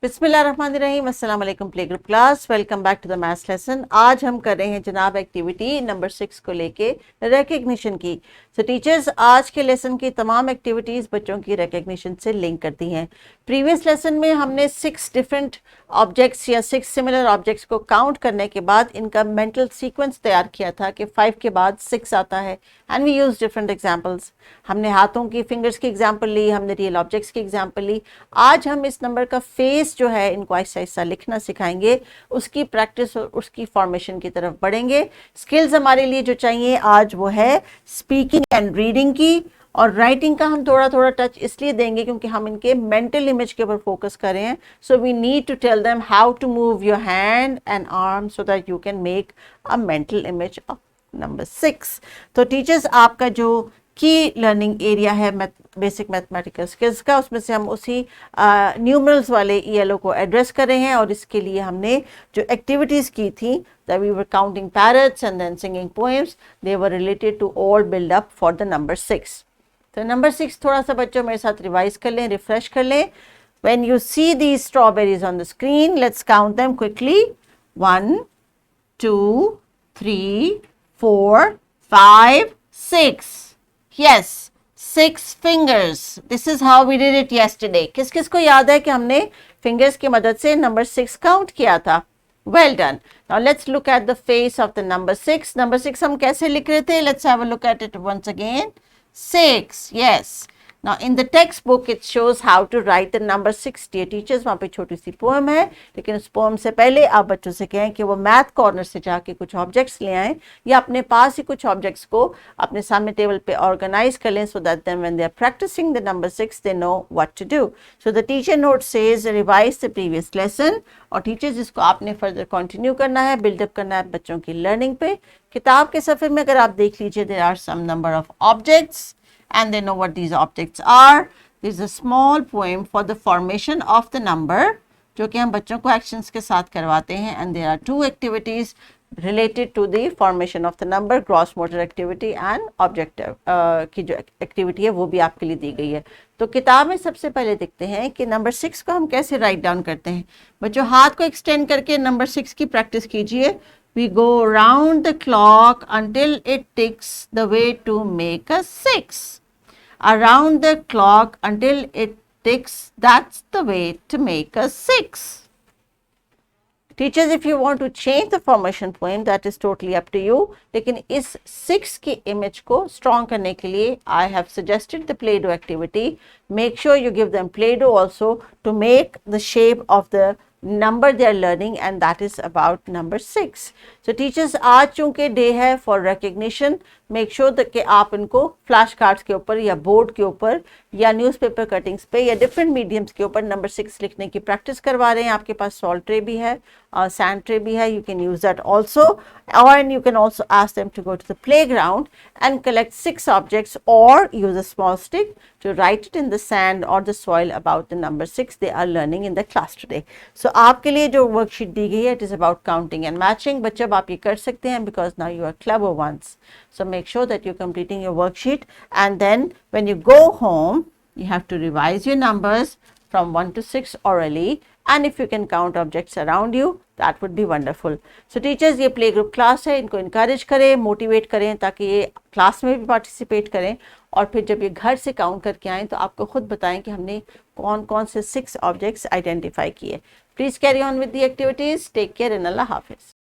बिस्मिल्लाहिर्रहमानिर्रहीम, अस्सलाम वालेकुम play group class. Welcome back to the maths lesson. आज हम कर रहे हैं जनाब एक्टिविटी नंबर 6 को लेके रिकग्निशन की। सो टीचर्स, आज के लेसन की तमाम एक्टिविटीज़ बच्चों की रिकग्निशन से लिंक करती हैं। प्रीवियस लेसन में हमने 6 डिफरेंट ऑब्जेक्ट्स या 6 सिमिलर ऑब्जेक्ट्स को काउंट करने के बाद इनका मेंटल सीक्वेंस तैयार किया था कि 5 के बाद 6 आता है and we use different examples. हमने हाथों की फिंगर्स की एग्जांपल ली, हमने रियल ऑब्जेक्ट्स की एग्जांपल ली। आज हम इस नंबर का फेस जो है इनको ऐसा ऐसा लिखना सिखाएंगे, उसकी प्रैक्टिस और उसकी फॉर्मेशन की तरफ बढ़ेंगे। स्किल्स हमारे लिए जो चाहिए आज वो है स्पीकिंग एंड रीडिंग की, और राइटिंग का हम थोड़ा थोड़ा टच इसलिए देंगे क्योंकि हम इनके मेंटल इमेज के ऊपर फोकस कर रहे हैं। So we need to tell them how to move your hand and arm so that you can make a mental image of number 6। तो टीचर्स, आपका जो की लर्निंग एरिया है बेसिक मैथमेटिकल स्किल्स का, उसमें से हम उसी न्यूमरल्स वाले ELO को एड्रेस कर रहे हैं। और इसके लिए हमने जो एक्टिविटीज़ की थी, that we were counting parrots and then singing poems, they were related to all build up for the number 6। तो नंबर 6 थोड़ा सा बच्चों मेरे साथ रिवाइज कर लें, रिफ्रेश कर लें। When you see these strawberries on the screen, let's count them quickly. 1, 2, 3, 4, 5, 6. Yes, 6 fingers. This is how we did it yesterday. किस किस को याद है कि हमने fingers की मदद से नंबर 6 काउंट किया था? Well done. Now let's look at the face of the number 6. Number 6 हम कैसे लिख रहे थे? Let's have a look at it once again. 6, yes. Now in the textbook it shows how to write the number 6. Dear teachers, वहाँ पे छोटी सी poem है, लेकिन उस पोएम से पहले आप बच्चों से कहें कि वो मैथ कॉर्नर से जाके कुछ ऑब्जेक्ट्स ले आएं, या अपने पास ही कुछ ऑब्जेक्ट्स को अपने सामने टेबल पे ऑर्गेनाइज कर लें, so that then when they are practicing the number 6 they know what to do. So the teacher note says revise the previous lesson. और टीचर्स, जिसको आपने फर्दर कंटिन्यू करना है, बिल्डअप करना है बच्चों की लर्निंग पे। किताब के सफ़े में अगर आप देख लीजिए, there are some number of objects and they know what these objects are. There is a small poem for the formation of the number, जो कि हम बच्चों को एक्शंस के साथ करवाते हैं, and there are 2 activities related to the formation of the number, gross motor activity and objective की जो एक्टिविटी है वो भी आपके लिए दी गई है। तो किताब में सबसे पहले देखते हैं कि नंबर 6 को हम कैसे राइट डाउन करते हैं। बच्चों, हाथ को एक्सटेंड करके नंबर 6 की प्रैक्टिस कीजिए। We go round the clock until it ticks the way to make a 6. Around the clock until it ticks, that's the way to make a 6. Teachers, if you want to change the formation poem, that is totally up to you. लेकिन इस 6 की image को strong करने के लिए I have suggested the Play-Doh activity. Make sure you give them Play-Doh also to make the shape of the number they are learning, and that is about number 6. So teachers, आज चूंकि day है for recognition, make sure that कि आप इनको flash cards के ऊपर या board के ऊपर या न्यूज़पेपर कटिंग्स पे या डिफरेंट मीडियम्स के ऊपर नंबर 6 लिखने की प्रैक्टिस करवा रहे हैं। आपके पास सॉल्ट ट्रे भी है, सैंड ट्रे भी है, you can use that also, और you can also ask them to go to the playground and collect 6 objects, or use a small stick to write it in the sand or the soil about the number 6 they are learning in the class today. So आपके लिए जो worksheet दी गई है, it is about counting and matching. बच्चे अब आप ये कर सकते हैं because now you are clever ones. So make sure that you're completing your worksheet, and then when you go home you have to revise your numbers from 1 to 6 orally, and if you can count objects around you, that would be wonderful. So teachers, ये play group class है, इनको encourage करें, motivate करें ताकि ये class में भी participate करें, और फिर जब ये घर से काउंट करके आएँ तो आपको खुद बताएं कि हमने कौन कौन से 6 ऑब्जेक्ट्स आइडेंटिफाई किए। Please carry on with the activities. Take care and अल्लाह हाफिज़।